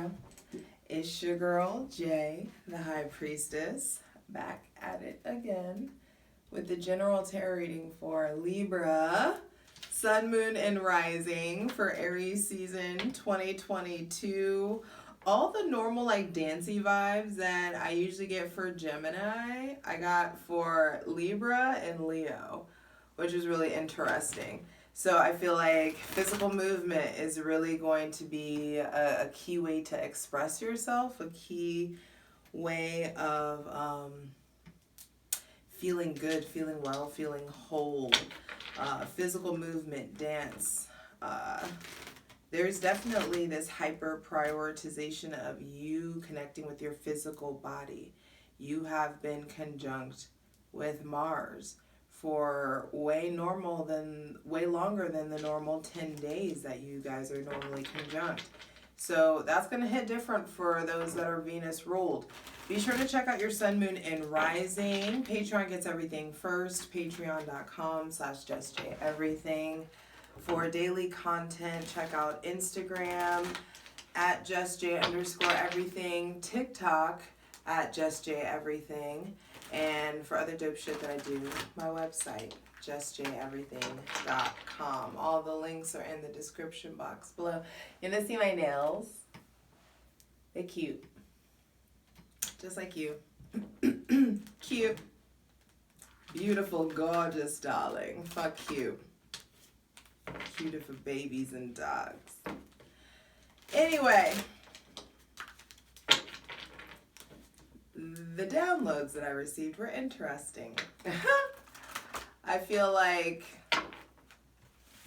Libra. It's your girl, Jay, the High Priestess, back at it again with the general tarot reading for Libra, Sun, Moon, and Rising for Aries season 2022. All the normal like dancey vibes that I usually get for Gemini, I got for Libra and Leo, which is really interesting. So I feel like physical movement is really going to be a key way to express yourself, a key way of feeling good, feeling well, feeling whole. Physical movement, dance. There's definitely this hyper prioritization of you connecting with your physical body. You have been conjunct with Mars for way longer than the normal 10 days that you guys are normally conjunct. So that's going to hit different for those that are Venus ruled. Be sure to check out your Sun, Moon, and Rising. Patreon gets everything first. Patreon.com/justjeverything. For daily content, check out Instagram at justj_everything, TikTok at justjeverything. And for other dope shit that I do, my website, justjeverything.com. All the links are in the description box below. You want to see my nails? They're cute. Just like you. Cute. Beautiful, gorgeous, darling. Fuck you. Cuter for babies and dogs. Anyway. The downloads that I received were interesting. I feel like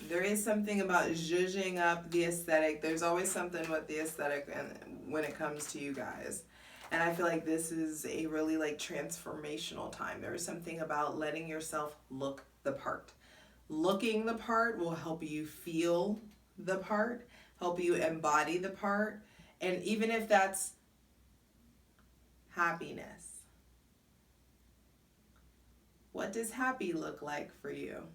there is something about zhuzhing up the aesthetic. There's always something with the aesthetic and when it comes to you guys. And I feel like this is a really like transformational time. There is something about letting yourself look the part. Looking the part will help you feel the part, help you embody the part. And even if that's happiness. What does happy look like for you?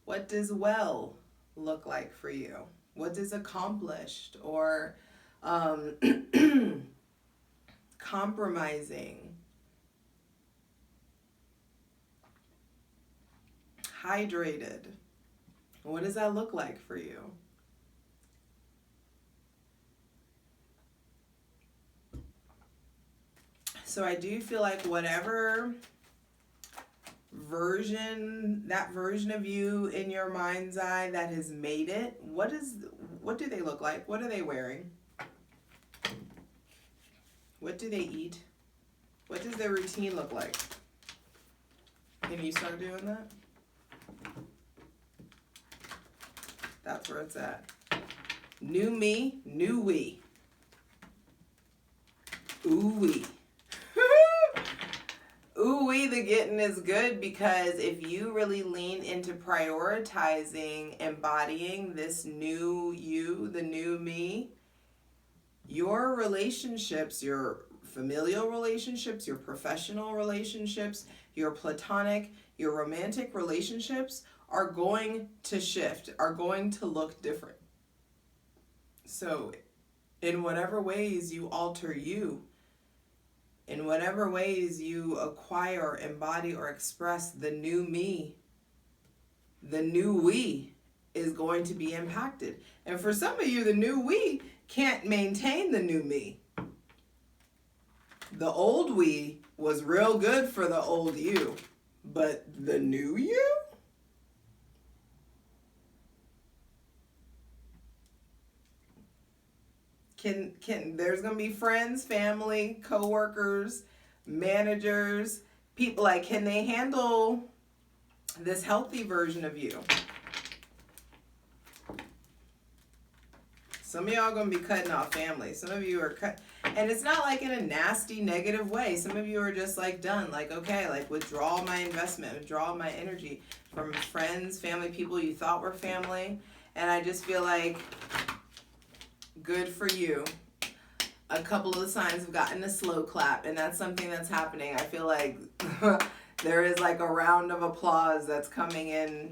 What does well look like for you? What does accomplished or compromising, hydrated? What does that look like for you? So I do feel like whatever that version of you in your mind's eye that has made it, what do they look like? What are they wearing? What do they eat? What does their routine look like? Can you start doing that? That's where it's at. New me, new we. Ooh wee. Ooh-wee, the getting is good because if you really lean into prioritizing, embodying this new you, the new me, your relationships, your familial relationships, your professional relationships, your platonic, your romantic relationships are going to shift, are going to look different. So in whatever ways you alter you, in whatever ways you acquire, embody, or express the new me, the new we is going to be impacted. And for some of you, the new we can't maintain the new me. The old we was real good for the old you, but the new you? Can there's gonna be friends, family, co-workers, managers, people like, can they handle this healthy version of you? Some of y'all gonna be cutting off family. Some of you are and it's not like in a nasty, negative way. Some of you are just like done, like, okay, like withdraw my investment, withdraw my energy from friends, family, people you thought were family. And I just feel like, good for you. A couple of the signs have gotten a slow clap, and that's something that's happening. I feel like there is like a round of applause that's coming in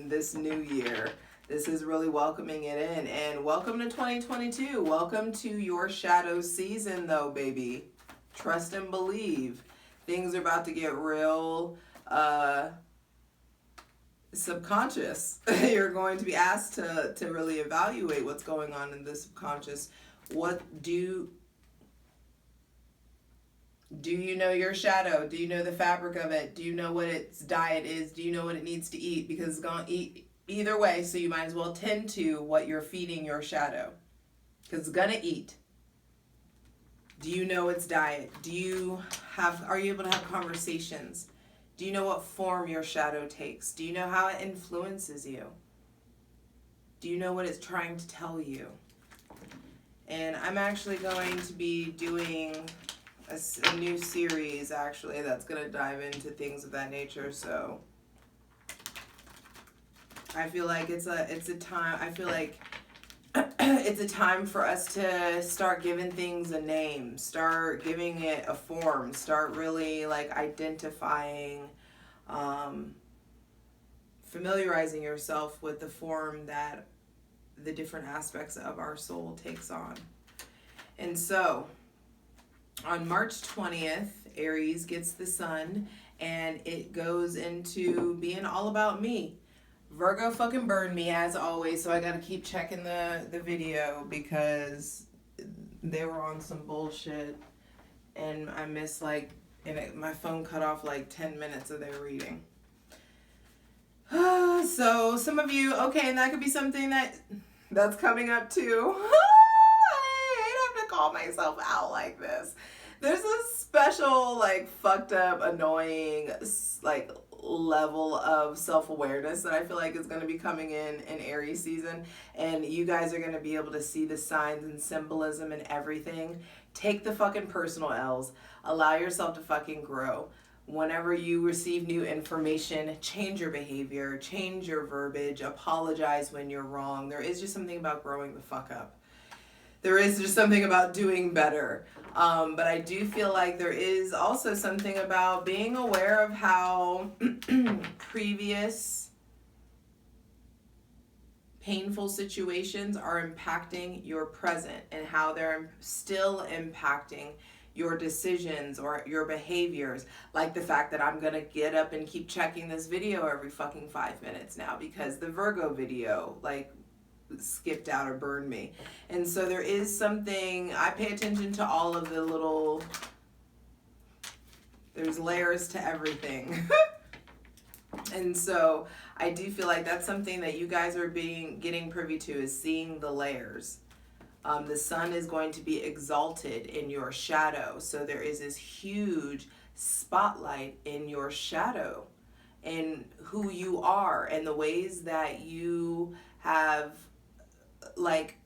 this new year. This is really welcoming it in. And welcome to 2022. Welcome to your shadow season, though, baby. Trust and believe. Things are about to get real subconscious. You're going to be asked to really evaluate what's going on in the subconscious. What do you know your shadow? Do you know the fabric of it? Do you know what its diet is? Do you know what it needs to eat? Because it's going to eat either way, so you might as well tend to what you're feeding your shadow, because it's going to eat. Do you know its diet? Are you able to have conversations? Do you know what form your shadow takes? Do you know how it influences you? Do you know what it's trying to tell you? And I'm actually going to be doing a new series, actually, that's going to dive into things of that nature. So I feel like it's a time. I feel like it's a time for us to start giving things a name, start giving it a form, start really like identifying, familiarizing yourself with the form that the different aspects of our soul takes on. And so on March 20th, Aries gets the sun and it goes into being all about me. Virgo fucking burned me as always, so I gotta keep checking the video because they were on some bullshit and I missed my phone cut off like 10 minutes of their reading. So some of you, okay, and that could be something that's coming up too. I hate having to call myself out like this. There's a special, like, fucked up, annoying, like, level of self-awareness that I feel like is going to be coming in Aries season, and you guys are going to be able to see the signs and symbolism and everything. Take the fucking personal L's. Allow yourself to fucking grow. Whenever you receive new information, change your behavior, change your verbiage, apologize when you're wrong. There is just something about growing the fuck up. There is just something about doing better. But I do feel like there is also something about being aware of how previous painful situations are impacting your present and how they're still impacting your decisions or your behaviors. Like the fact that I'm gonna get up and keep checking this video every fucking 5 minutes now because the Virgo video, like, skipped out or burned me. And so there is something, I pay attention to all of the little, there's layers to everything. And so I do feel like that's something that you guys are getting privy to, is seeing the layers. The sun is going to be exalted in your shadow. So there is this huge spotlight in your shadow and who you are and the ways that you have, like,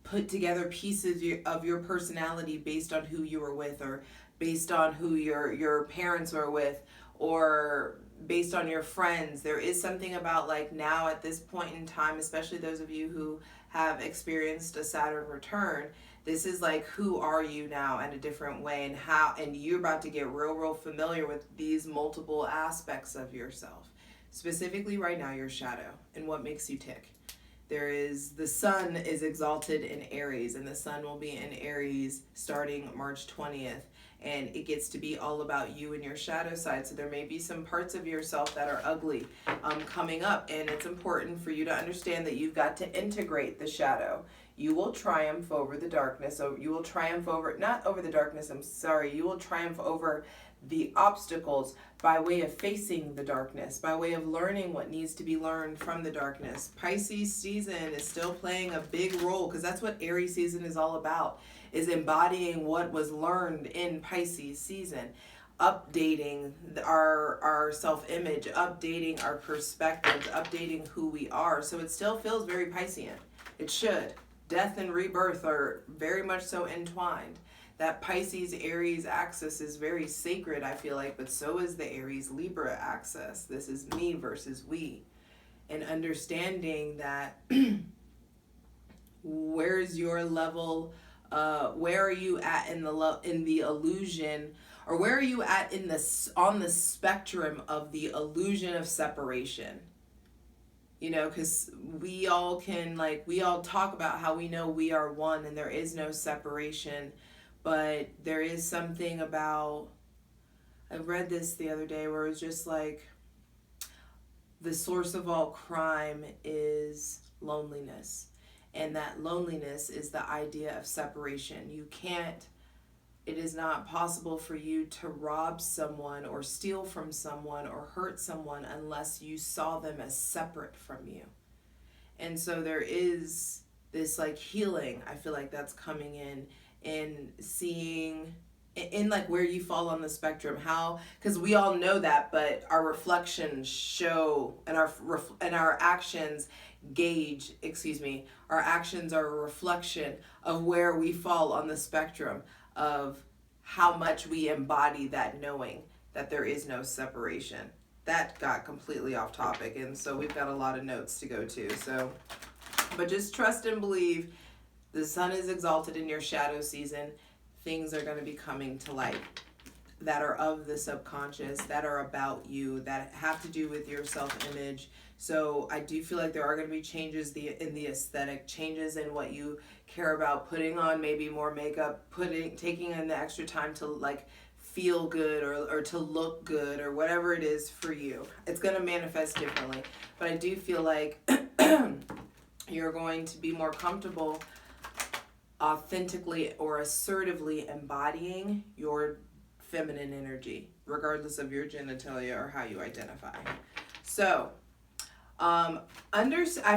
put together pieces of your personality based on who you were with, or based on who your parents were with, or based on your friends. There is something about, like, now at this point in time, especially those of you who have experienced a Saturn return, this is like, who are you now in a different way, and you're about to get real familiar with these multiple aspects of yourself. Specifically right now, your shadow and what makes you tick. The sun is exalted in Aries, and the sun will be in Aries starting March 20th. And it gets to be all about you and your shadow side. So there may be some parts of yourself that are ugly coming up. And it's important for you to understand that you've got to integrate the shadow. You will triumph over the darkness. So you will triumph over, not over the darkness, I'm sorry. You will triumph over the obstacles by way of facing the darkness, by way of learning what needs to be learned from the darkness. Pisces season is still playing a big role, because that's what Aries season is all about, is embodying what was learned in Pisces season, updating our self-image, updating our perspectives, updating who we are. So it still feels very Piscean. It should. Death and rebirth are very much so entwined. That Pisces-Aries axis is very sacred, I feel like, but so is the Aries-Libra axis. This is me versus we. And understanding that where's your level, where are you at in the illusion, or where are you at on the spectrum of the illusion of separation? You know, because we all talk about how we know we are one and there is no separation, but there is something about, I read this the other day where it was just like, the source of all crime is loneliness. And that loneliness is the idea of separation. It is not possible for you to rob someone or steal from someone or hurt someone unless you saw them as separate from you. And so there is this like healing, I feel like, that's coming in seeing in like where you fall on the spectrum, how, because we all know that, but our reflections show, and our actions our actions are a reflection of where we fall on the spectrum of how much we embody that knowing that there is no separation. That got completely off topic, and so we've got a lot of notes to go to. So, but just trust and believe. The sun is exalted in your shadow season. Things are going to be coming to light that are of the subconscious, that are about you, that have to do with your self-image. So I do feel like there are going to be changes in the aesthetic, changes in what you care about, putting on maybe more makeup, taking in the extra time to like feel good or to look good or whatever it is for you. It's going to manifest differently. But I do feel like you're going to be more comfortable authentically or assertively embodying your feminine energy, regardless of your genitalia or how you identify. So, I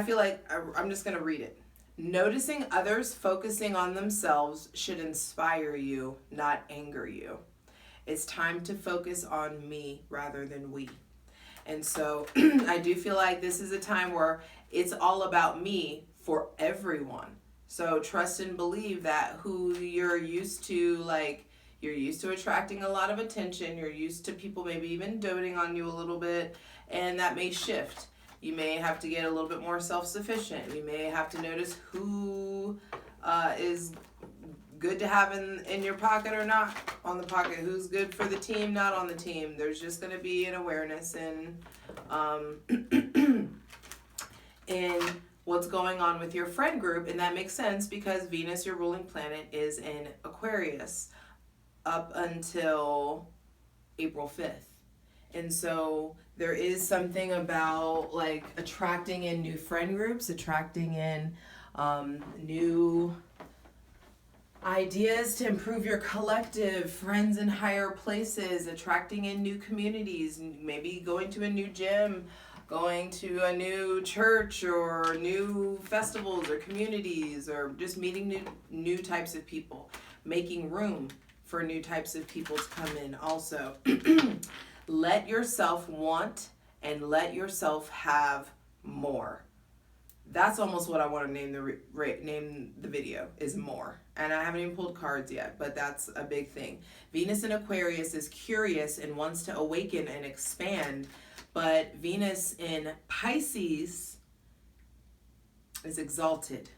feel like I'm just going to read it. Noticing others focusing on themselves should inspire you, not anger you. It's time to focus on me rather than we. And so I do feel like this is a time where it's all about me for everyone. So trust and believe that who you're used to, like, you're used to attracting a lot of attention. You're used to people maybe even doting on you a little bit, and that may shift. You may have to get a little bit more self-sufficient. You may have to notice who is good to have in your pocket or not on the pocket. Who's good for the team, not on the team. There's just going to be an awareness in in what's going on with your friend group, and that makes sense because Venus, your ruling planet, is in Aquarius up until April 5th. And so there is something about like attracting in new friend groups, attracting in new ideas to improve your collective, friends in higher places, attracting in new communities, maybe going to a new gym, going to a new church or new festivals or communities, or just meeting new types of people, making room for new types of people to come in also. Let yourself want and let yourself have more. That's almost what I want to name the video, is more. And I haven't even pulled cards yet, but that's a big thing. Venus in Aquarius is curious and wants to awaken and expand, but Venus in Pisces is exalted.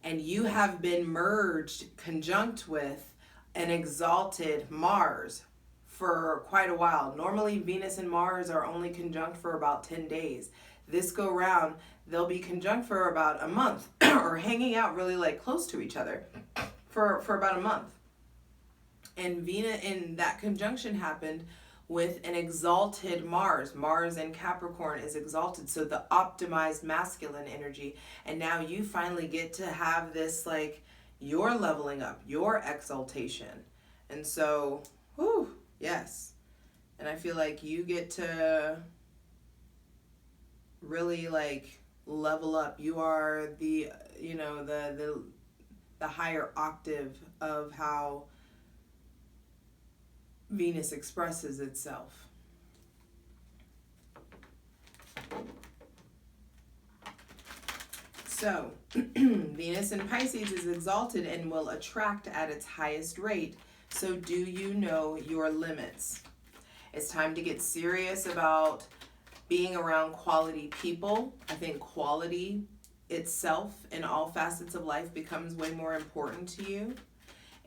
And you have been merged, conjunct with an exalted Mars for quite a while. Normally, Venus and Mars are only conjunct for about 10 days. This go round, they'll be conjunct for about a month or hanging out really like close to each other for about a month. And Venus in that conjunction happened with an exalted Mars. Mars in Capricorn is exalted, so the optimized masculine energy. And now you finally get to have this, like, you're leveling up, your exaltation. And so, whew, yes. And I feel like you get to really, like, level up. You are the, you know, the higher octave of how Venus expresses itself. So, Venus in Pisces is exalted and will attract at its highest rate. So do you know your limits? It's time to get serious about being around quality people. I think quality itself in all facets of life becomes way more important to you.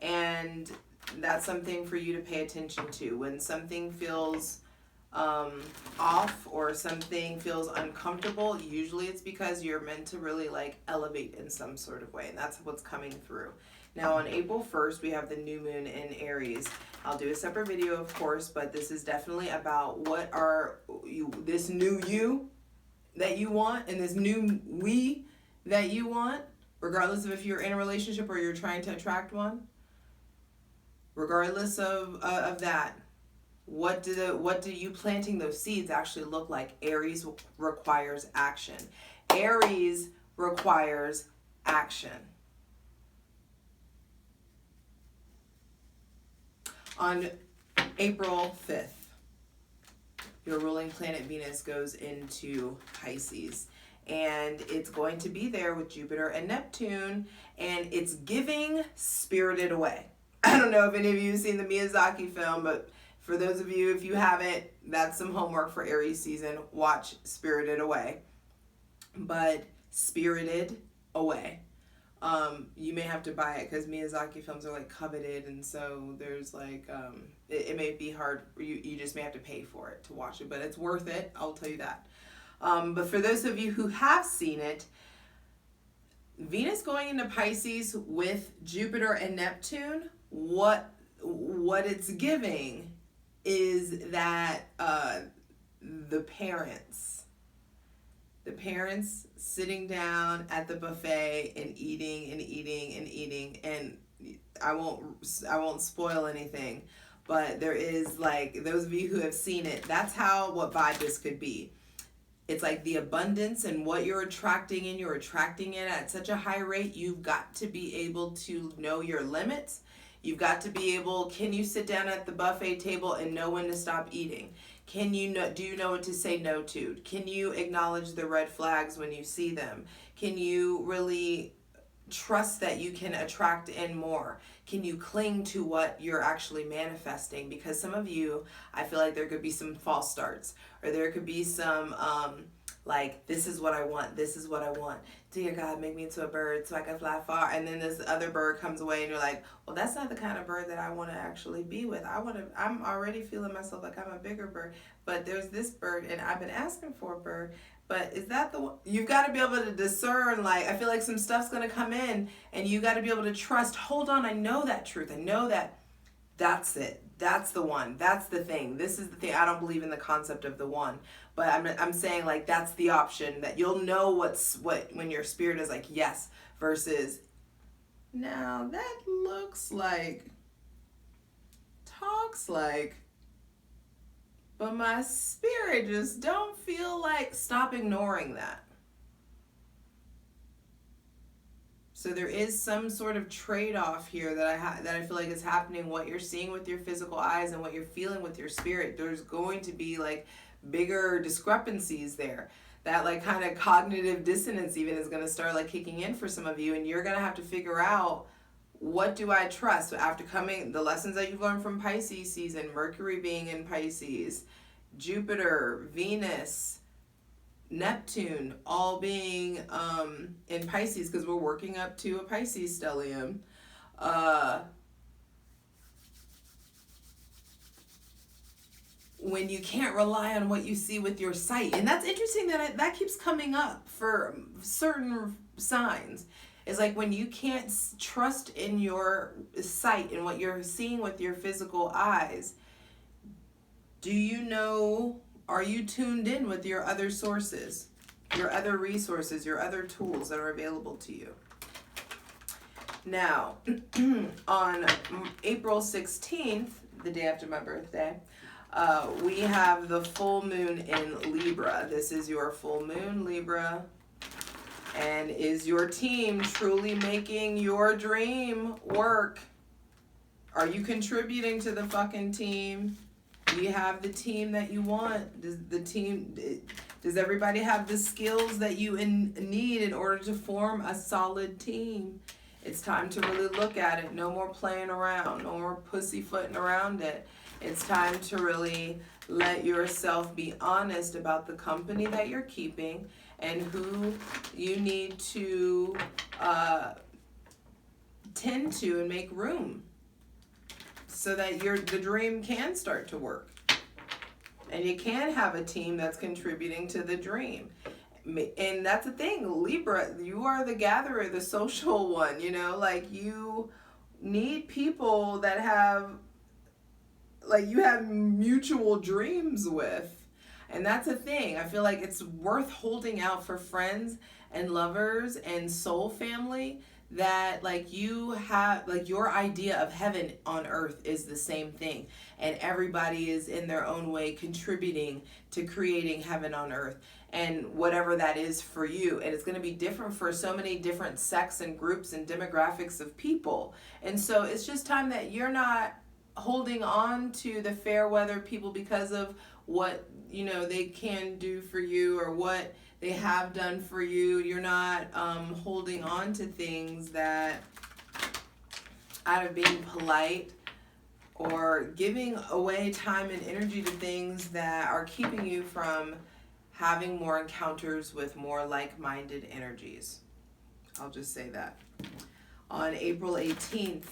And that's something for you to pay attention to. When something feels off or something feels uncomfortable, usually it's because you're meant to really like elevate in some sort of way, and that's what's coming through. Now on April 1st, we have the new moon in Aries. I'll do a separate video, of course, but this is definitely about what are you, this new you that you want and this new we that you want, regardless of if you're in a relationship or you're trying to attract one. Regardless of that, what do you planting those seeds actually look like? Aries requires action. Aries requires action. On April 5th, your ruling planet Venus goes into Pisces. And it's going to be there with Jupiter and Neptune. And it's giving Spirited Away. I don't know if any of you have seen the Miyazaki film, but for those of you, if you haven't, that's some homework for Aries season. Watch Spirited Away. But Spirited Away. You may have to buy it because Miyazaki films are like coveted, and so there's like it may be hard. You just may have to pay for it to watch it, but it's worth it. I'll tell you that. But for those of you who have seen it, Venus going into Pisces with Jupiter and Neptune, what it's giving is that the parents sitting down at the buffet and eating and eating and eating, and I won't spoil anything, but there is, like, those of you who have seen it, that's what vibe this could be. It's like the abundance and what you're attracting, and you're attracting it at such a high rate. You've got to be able to know your limits. You've got to be able, can you sit down at the buffet table and know when to stop eating? Can you know, do you know what to say no to? Can you acknowledge the red flags when you see them? Can you really trust that you can attract in more? Can you cling to what you're actually manifesting? Because some of you, I feel like there could be some false starts, or there could be some like, this is what I want, this is what I want. Dear God, make me into a bird so I can fly far. And then this other bird comes away and you're like, well, that's not the kind of bird that I want to actually be with. I'm already feeling myself like I'm a bigger bird, but there's this bird and I've been asking for a bird. But is that the one? You've got to be able to discern. Like, I feel like some stuff's going to come in and you got to be able to trust. Hold on, I know that truth. I know that that's it. That's the one. That's the thing. This is the thing. I don't believe in the concept of the one. But I'm saying, like, that's the option, that you'll know what when your spirit is like, yes, versus, now that looks like, talks like, but my spirit just don't feel like, stop ignoring that. So there is some sort of trade-off here that I feel like is happening. What you're seeing with your physical eyes and what you're feeling with your spirit, there's going to be like bigger discrepancies there. That like kind of cognitive dissonance even is going to start like kicking in for some of you, and you're going to have to figure out, what do I trust? So after coming, the lessons that you've learned from Pisces season, Mercury being in Pisces, Jupiter, Venus, Neptune all being in Pisces, because we're working up to a Pisces stellium. When you can't rely on what you see with your sight. And that's interesting that that keeps coming up for certain signs. It's like when you can't trust in your sight and what you're seeing with your physical eyes, do you know, are you tuned in with your other sources, your other resources, your other tools that are available to you? Now, on April 16th, the day after my birthday, we have the full moon in Libra. This is your full moon, Libra. And is your team truly making your dream work? Are you contributing to the fucking team? Do you have the team that you want? Does everybody have the skills that you need in order to form a solid team? It's time to really look at it. No more playing around. No more pussyfooting around it. It's time to really let yourself be honest about the company that you're keeping and who you need to tend to and make room so that the dream can start to work. And you can have a team that's contributing to the dream. And that's the thing, Libra, you are the gatherer, the social one, you know, like you need people that have, like you have mutual dreams with. And that's a thing. I feel like it's worth holding out for friends and lovers and soul family that like you have, like your idea of heaven on earth is the same thing, and everybody is in their own way contributing to creating heaven on earth, and whatever that is for you. And it's going to be different for so many different sects and groups and demographics of people. And so it's just time that you're not holding on to the fair weather people because of what, you know, they can do for you or what they have done for you. You're not holding on to things that, out of being polite or giving away time and energy to things that are keeping you from having more encounters with more like-minded energies. I'll just say that. On April 18th,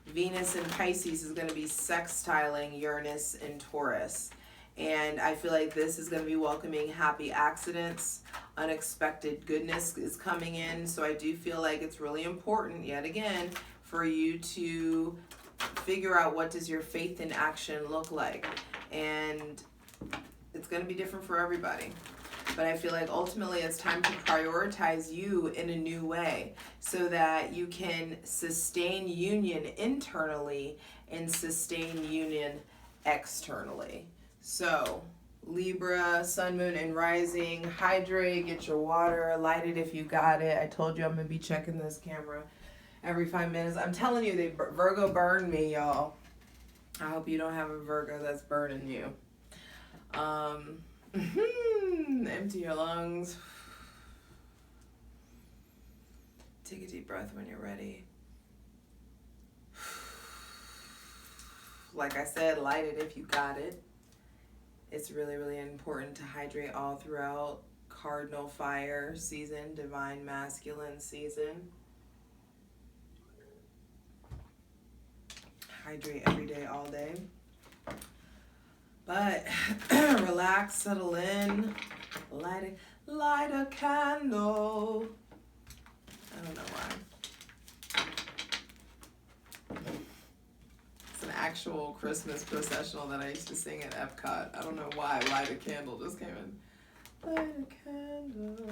Venus in Pisces is going to be sextiling Uranus in Taurus. And I feel like this is going to be welcoming happy accidents. Unexpected goodness is coming in. So I do feel like it's really important, yet again, for you to figure out what does your faith in action look like. And it's going to be different for everybody. But I feel like ultimately it's time to prioritize you in a new way so that you can sustain union internally and sustain union externally. So, Libra, Sun, Moon, and Rising, hydrate, get your water, light it if you got it. I told you I'm going to be checking this camera every 5 minutes. I'm telling you, Virgo burned me, y'all. I hope you don't have a Virgo that's burning you. Empty your lungs. Take a deep breath when you're ready. Like I said, light it if you got it. It's really, really important to hydrate all throughout cardinal fire season, divine masculine season. Hydrate every day, all day. But relax, settle in, light a candle. I don't know why. It's an actual Christmas processional that I used to sing at Epcot. I don't know why light a candle just came in. Light a candle.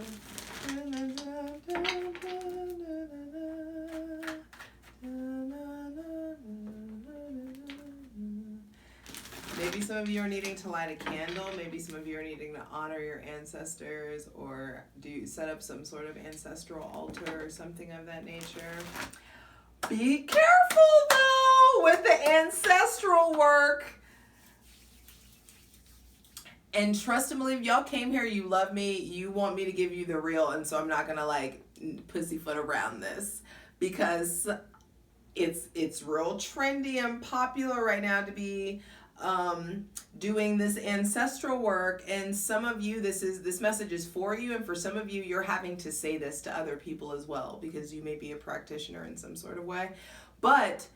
Maybe some of you are needing to light a candle. Maybe some of you are needing to honor your ancestors or set up some sort of ancestral altar or something of that nature. Be careful though with the ancestral work. And trust and believe, y'all came here, you love me, you want me to give you the real, and so I'm not gonna like pussyfoot around this because it's real trendy and popular right now to be doing this ancestral work. And some of you, this message is for you, and for some of you, you're having to say this to other people as well because you may be a practitioner in some sort of way. But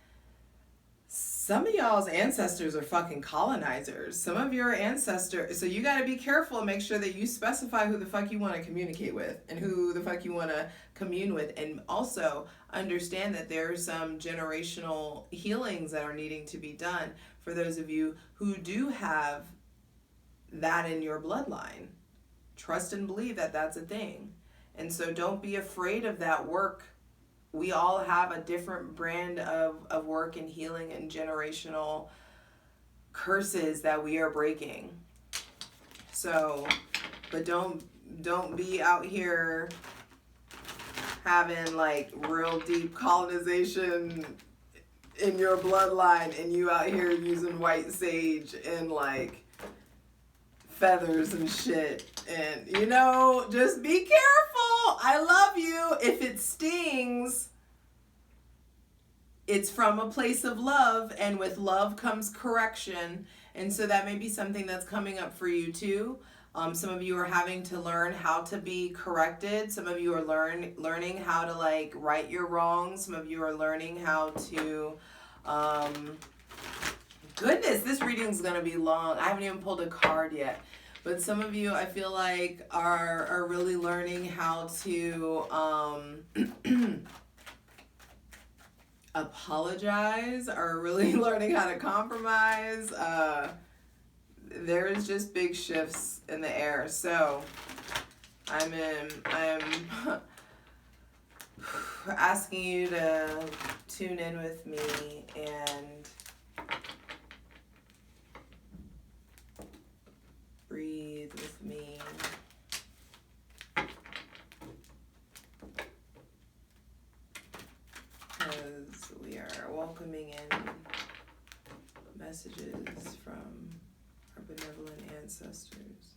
some of y'all's ancestors are fucking colonizers. Some of your ancestors, so you got to be careful and make sure that you specify who the fuck you want to communicate with and who the fuck you want to commune with. And also understand that there are some generational healings that are needing to be done for those of you who do have that in your bloodline. Trust and believe that that's a thing. And so don't be afraid of that work. We all have a different brand of work and healing and generational curses that we are breaking. So, but don't be out here having like real deep colonization in your bloodline and you out here using white sage and like feathers and shit. And you know, just be careful. I love you. If it stings, it's from a place of love, and with love comes correction. And so that may be something that's coming up for you too. Some of you are having to learn how to be corrected. Some of you are learning how to like right your wrongs. Some of you are learning how to goodness, this reading's going to be long. I haven't even pulled a card yet. But some of you, I feel like, are really learning how to apologize, are really learning how to compromise. There's just big shifts in the air. So I'm asking you to tune in with me and breathe with me. Because we are welcoming in messages from our benevolent ancestors.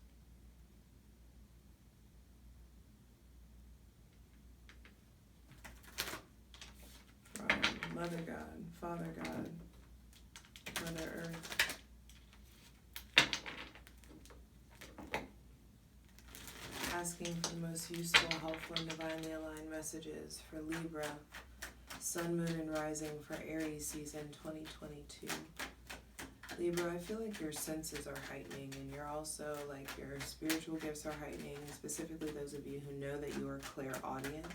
From Mother God, Father God, Mother Earth. Asking for the most useful, helpful, and divinely aligned messages for Libra, Sun, Moon, and Rising for Aries season 2022. Libra, I feel like your senses are heightening, and you're also, like, your spiritual gifts are heightening, specifically those of you who know that you are clairaudient.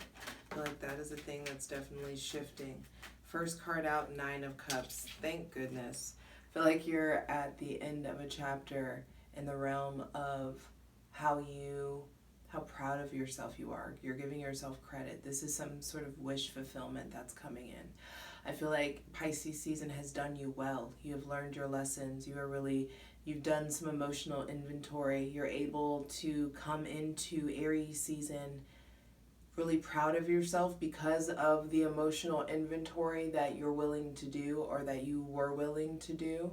I feel like that is a thing that's definitely shifting. First card out, Nine of Cups. Thank goodness. I feel like you're at the end of a chapter in the realm of how proud of yourself you are. You're giving yourself credit. This is some sort of wish fulfillment that's coming in. I feel like Pisces season has done you well. You have learned your lessons. You've done some emotional inventory. You're able to come into Aries season really proud of yourself because of the emotional inventory that you're willing to do, or that you were willing to do.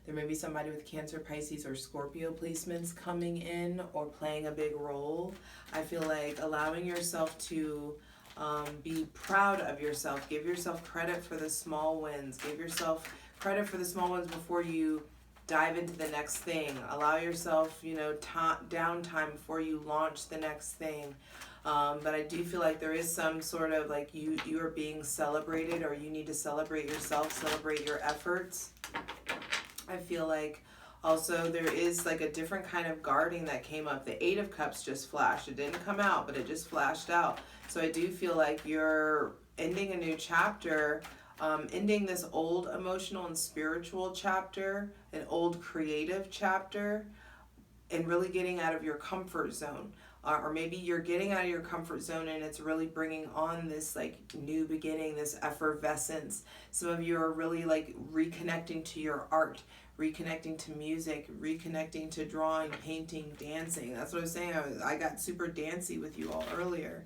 There may be somebody with Cancer, Pisces, or Scorpio placements coming in or playing a big role. I feel like allowing yourself to be proud of yourself. Give yourself credit for the small wins. Give yourself credit for the small ones before you dive into the next thing. Allow yourself, downtime before you launch the next thing. But I do feel like there is some sort of, like, you are being celebrated, or you need to celebrate yourself, celebrate your efforts. I feel like also there is, like, a different kind of guarding that came up. The Eight of Cups just flashed. It didn't come out, but it just flashed out. So I do feel like you're ending a new chapter, ending this old emotional and spiritual chapter, an old creative chapter, and really getting out of your comfort zone. Or maybe you're getting out of your comfort zone and it's really bringing on this, like, new beginning, this effervescence. Some of you are really, like, reconnecting to your art, reconnecting to music, reconnecting to drawing, painting, dancing. That's what I was saying. I got super dancey with you all earlier.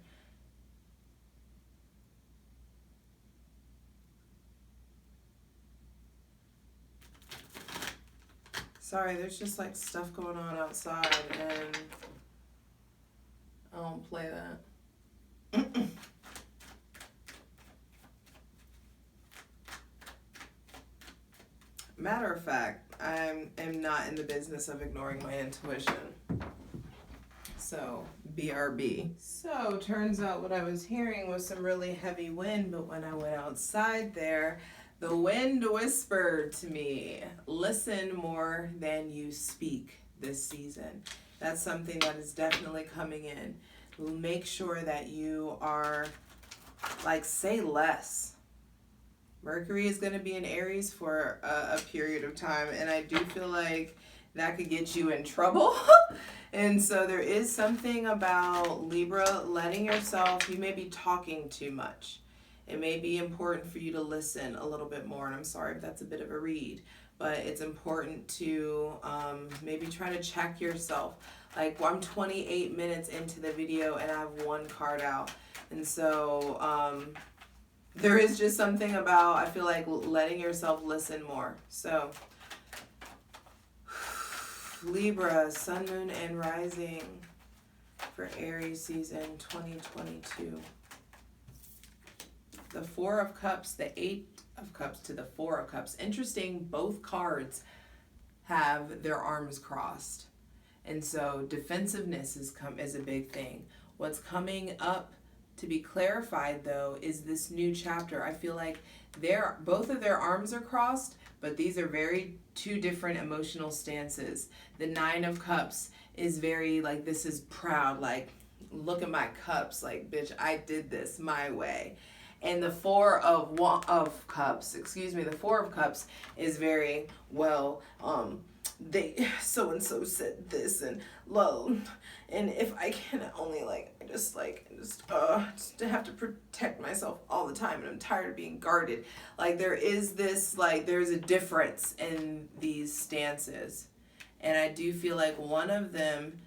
Sorry, there's just, like, stuff going on outside, and I don't play that. Matter of fact, I am not in the business of ignoring my intuition. So, BRB. So, turns out what I was hearing was some really heavy wind, but when I went outside there, the wind whispered to me, listen more than you speak this season. That's something that is definitely coming in. Make sure that you are, like, say less. Mercury is going to be in Aries for a period of time, and I do feel like that could get you in trouble. And so there is something about Libra letting yourself, you may be talking too much. It may be important for you to listen a little bit more, and I'm sorry if that's a bit of a read, but it's important to maybe try to check yourself. Like, I'm 28 minutes into the video and I have one card out. And so there is just something about, I feel like, letting yourself listen more. So, Libra, Sun, Moon, and Rising for Aries season 2022. The Four of Cups, the Eight of Cups to the Four of Cups. Interesting, both cards have their arms crossed. And so defensiveness is a big thing. What's coming up to be clarified though is this new chapter. I feel like both of their arms are crossed, but these are very two different emotional stances. The Nine of Cups is very like, this is proud, like, look at my cups, like, bitch, I did this my way. And the Four of Cups, the Four of Cups is very, well, they so and so said this, and low, and if I can only just have to protect myself all the time, and I'm tired of being guarded. Like, there is this, like, there's a difference in these stances, and I do feel like one of them,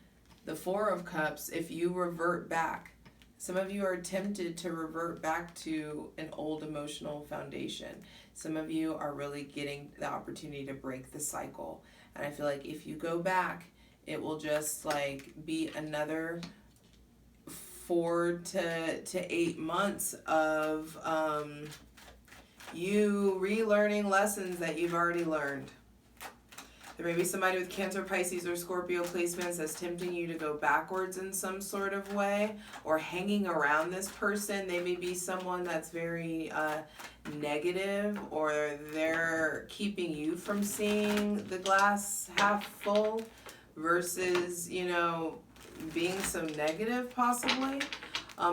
the Four of Cups, if you revert back, some of you are tempted to revert back to an old emotional foundation. Some of you are really getting the opportunity to break the cycle. And I feel like if you go back, it will just like be another 4 to 8 months of you relearning lessons that you've already learned. There may be somebody with Cancer, Pisces, or Scorpio placements that's tempting you to go backwards in some sort of way, or hanging around this person. They may be someone that's very negative, or they're keeping you from seeing the glass half full versus, you know, being so negative possibly.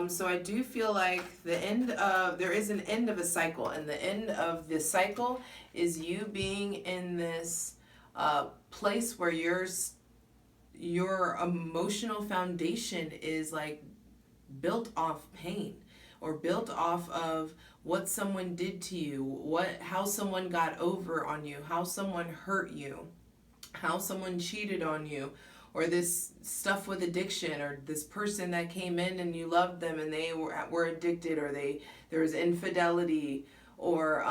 So I do feel like there is an end of a cycle, and the end of this cycle is you being in this place where your emotional foundation is like built off pain, or built off of what someone did to you, how someone got over on you, how someone hurt you, how someone cheated on you, or this stuff with addiction, or this person that came in and you loved them and they were addicted, or there was infidelity, or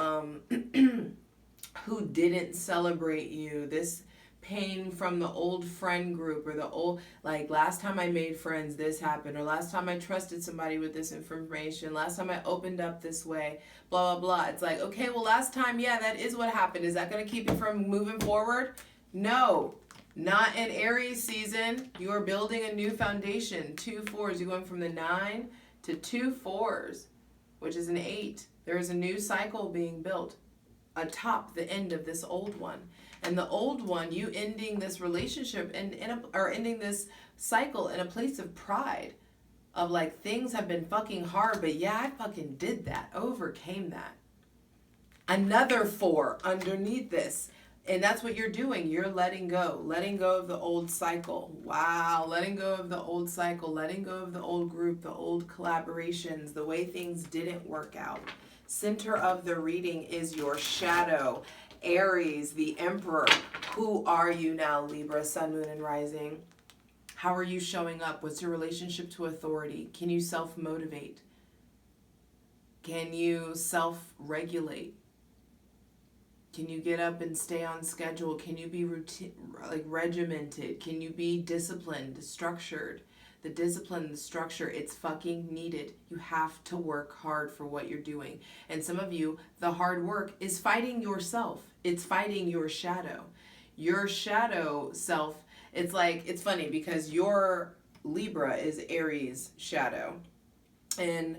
who didn't celebrate you, this pain from the old friend group, or the old, like, last time I made friends, this happened, or last time I trusted somebody with this information, last time I opened up this way, blah, blah, blah. It's like, okay, well, last time, yeah, that is what happened. Is that going to keep you from moving forward? No, not in Aries season. You are building a new foundation. 2 4s. You're going from the 9 to 2 4s, which is an 8. There is a new cycle being built atop the end of this old one. And the old one, you ending this relationship or ending this cycle in a place of pride, of like, things have been fucking hard, but yeah, I fucking did that, overcame that. Another 4 underneath this. And that's what you're doing. You're letting go of the old cycle. Wow, letting go of the old cycle, letting go of the old group, the old collaborations, the way things didn't work out. Center of the reading is your shadow. Aries, the Emperor. Who are you now, Libra, Sun, Moon, and Rising? How are you showing up? What's your relationship to authority? Can you self-motivate? Can you self-regulate? Can you get up and stay on schedule? Can you be regimented? Can you be disciplined, structured? The discipline, the structure, it's fucking needed. You have to work hard for what you're doing. And some of you, the hard work is fighting yourself. It's fighting your shadow. Your shadow self, it's like, it's funny because your Libra is Aries shadow. And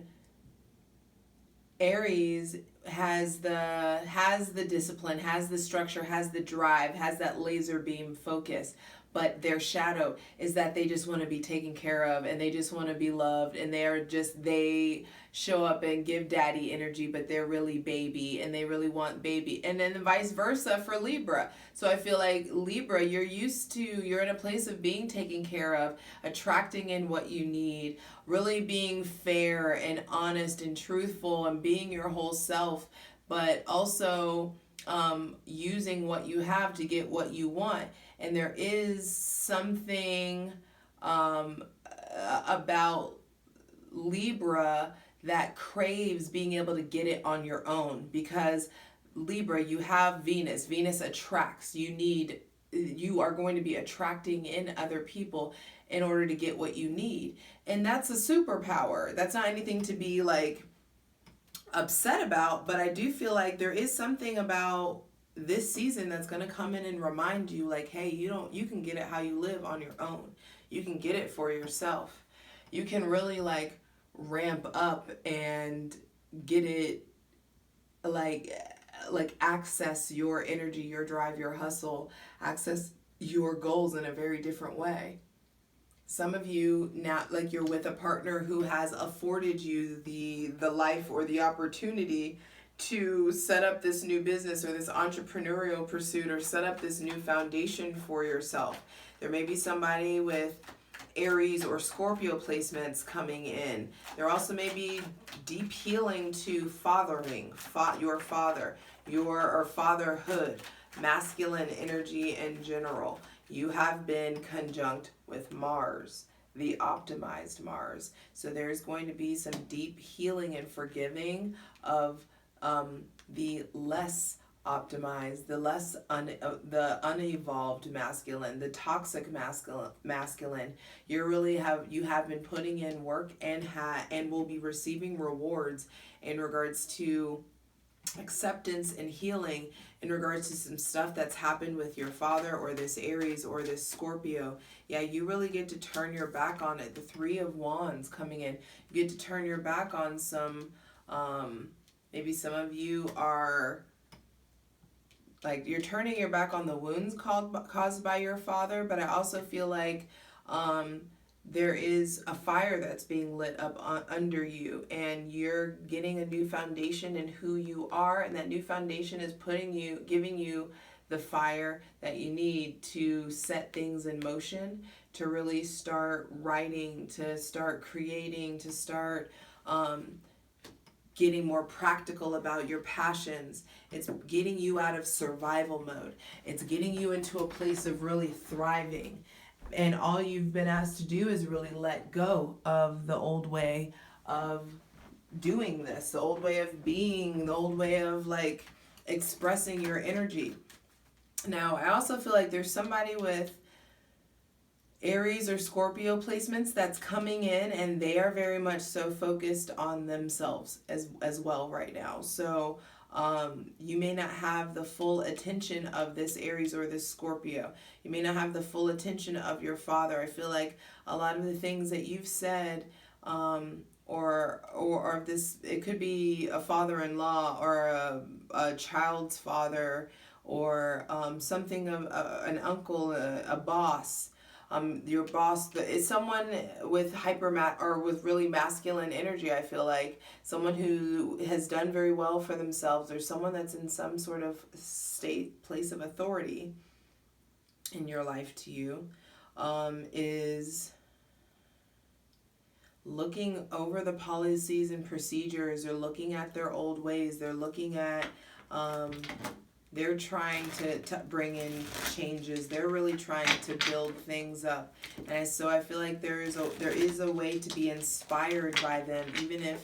Aries has the discipline, has the structure, has the drive, has that laser beam focus. But their shadow is that they just want to be taken care of, and they just want to be loved, and they show up and give daddy energy, but they're really baby, and they really want baby. And then vice versa for Libra. So I feel like Libra, you're in a place of being taken care of, attracting in what you need, really being fair and honest and truthful and being your whole self, but also using what you have to get what you want. And there is something about Libra that craves being able to get it on your own, because Libra, you have Venus. Venus attracts. You are going to be attracting in other people in order to get what you need. And that's a superpower. That's not anything to be like upset about, but I do feel like there is something about this season that's going to come in and remind you, like, hey, you can get it how you live on your own. You can get it for yourself. You can really like ramp up and get it, like access your energy, your drive, your hustle, access your goals in a very different way. Some of you now, like, you're with a partner who has afforded you the life or the opportunity to set up this new business or this entrepreneurial pursuit, or set up this new foundation for yourself. There may be somebody with Aries or Scorpio placements coming in. There also may be deep healing to fathering, your father, or fatherhood, masculine energy in general. You have been conjunct with Mars, the optimized Mars. So there's going to be some deep healing and forgiving of the less optimized, the less the unevolved masculine, the toxic masculine. You have been putting in work and will be receiving rewards in regards to acceptance and healing, in regards to some stuff that's happened with your father or this Aries or this Scorpio. Yeah, you really get to turn your back on it. The Three of Wands coming in. You get to turn your back on some, maybe some of you are, like, you're turning your back on the wounds caused by your father, but I also feel like there is a fire that's being lit up under you, and you're getting a new foundation in who you are, and that new foundation is giving you the fire that you need to set things in motion, to really start writing, to start creating, to start getting more practical about your passions. It's getting you out of survival mode. It's getting you into a place of really thriving. And all you've been asked to do is really let go of the old way of doing this, the old way of being, the old way of, like, expressing your energy. Now, I also feel like there's somebody with Aries or Scorpio placements that's coming in, and they are very much so focused on themselves as well right now. So you may not have the full attention of this Aries or this Scorpio. You may not have the full attention of your father. I feel like a lot of the things that you've said, or this, it could be a father-in-law or a child's father, or something of an uncle, a boss. Your boss is someone with or with really masculine energy. I feel like someone who has done very well for themselves, or someone that's in some sort of place of authority in your life to you, is looking over the policies and procedures. They're looking at their old ways. They're looking at they're trying to bring in changes. They're really trying to build things up. And so I feel like there is a way to be inspired by them, even if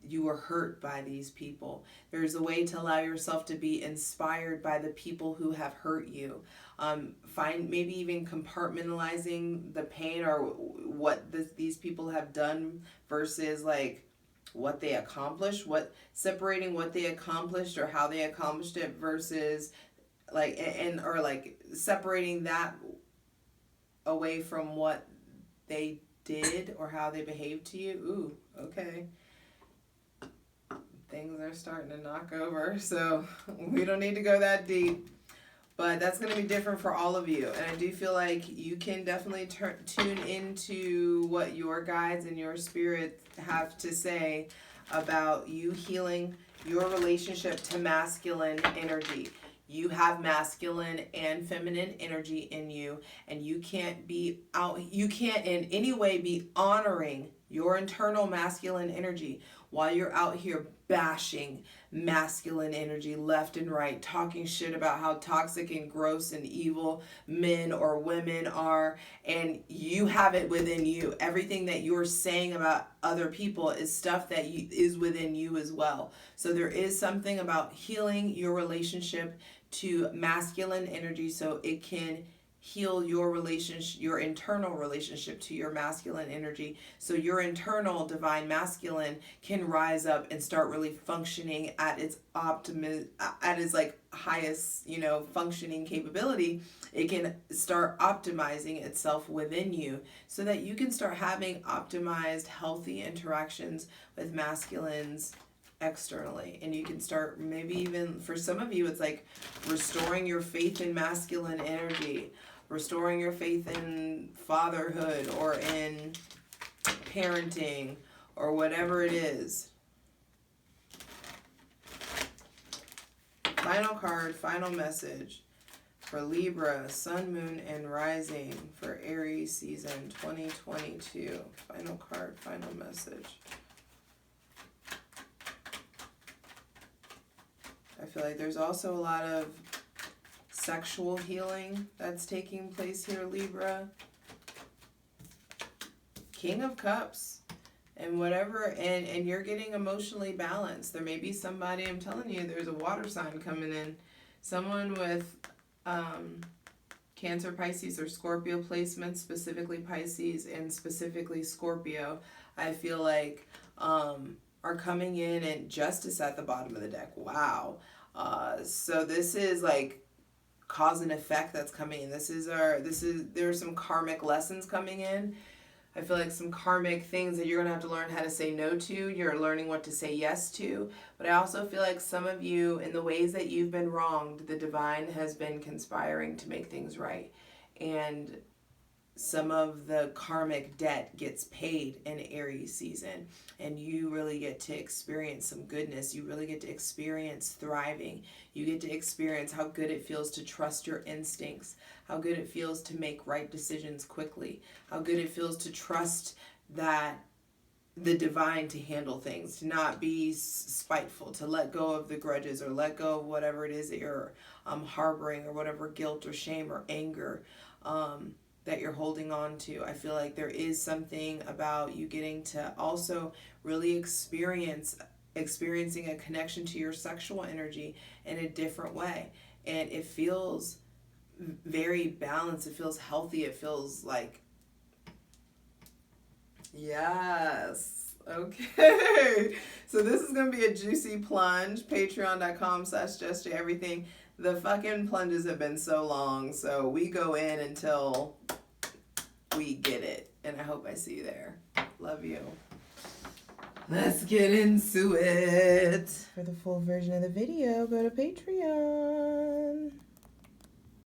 you were hurt by these people. There's a way to allow yourself to be inspired by the people who have hurt you. Find maybe even compartmentalizing the pain, or what these people have done versus, like, what they accomplished, separating what they accomplished or how they accomplished it versus, like, or like separating that away from what they did or how they behaved to you. Ooh, okay. Things are starting to knock over, so we don't need to go that deep. But that's going to be different for all of you. And I do feel like you can definitely tune into what your guides and your spirit have to say about you healing your relationship to masculine energy. You have masculine and feminine energy in you, and you can't in any way be honoring your internal masculine energy while you're out here bashing masculine energy left and right, talking shit about how toxic and gross and evil men or women are, and you have it within you. Everything that you're saying about other people is stuff that is within you as well. So there is something about healing your relationship to masculine energy so it can heal your relationship, your internal relationship to your masculine energy, so your internal divine masculine can rise up and start really functioning at its at its like highest, you know, functioning capability. It can start optimizing itself within you so that you can start having optimized, healthy interactions with masculines externally. And you can start, maybe even for some of you, it's like restoring your faith in masculine energy, restoring your faith in fatherhood or in parenting or whatever it is. Final card, final message for Libra, Sun, Moon, and Rising for Aries season 2022. Final card, final message. I feel like there's also a lot of sexual healing that's taking place here, Libra. King of Cups. And whatever, and you're getting emotionally balanced. There may be somebody, I'm telling you, there's a water sign coming in. Someone with Cancer, Pisces, or Scorpio placements, specifically Pisces and specifically Scorpio, I feel like are coming in, and Justice at the bottom of the deck. Wow. So this is like cause and effect that's coming in. There are some karmic lessons coming in. I feel like some karmic things that you're going to have to learn how to say no to. You're learning what to say yes to. But I also feel like some of you, in the ways that you've been wronged, the divine has been conspiring to make things right. And some of the karmic debt gets paid in Aries season. And you really get to experience some goodness. You really get to experience thriving. You get to experience how good it feels to trust your instincts. How good it feels to make right decisions quickly. How good it feels to trust that the divine to handle things, to not be spiteful, to let go of the grudges or let go of whatever it is that you're harboring, or whatever guilt or shame or anger that you're holding on to. I feel like there is something about you getting to also really experiencing a connection to your sexual energy in a different way. And it feels very balanced. It feels healthy. It feels like, yes. Okay. So this is going to be a juicy plunge. Patreon.com/justjeverything. The fucking plunges have been so long, so we go in until we get it. And I hope I see you there. Love you. Let's get into it. For the full version of the video, go to Patreon.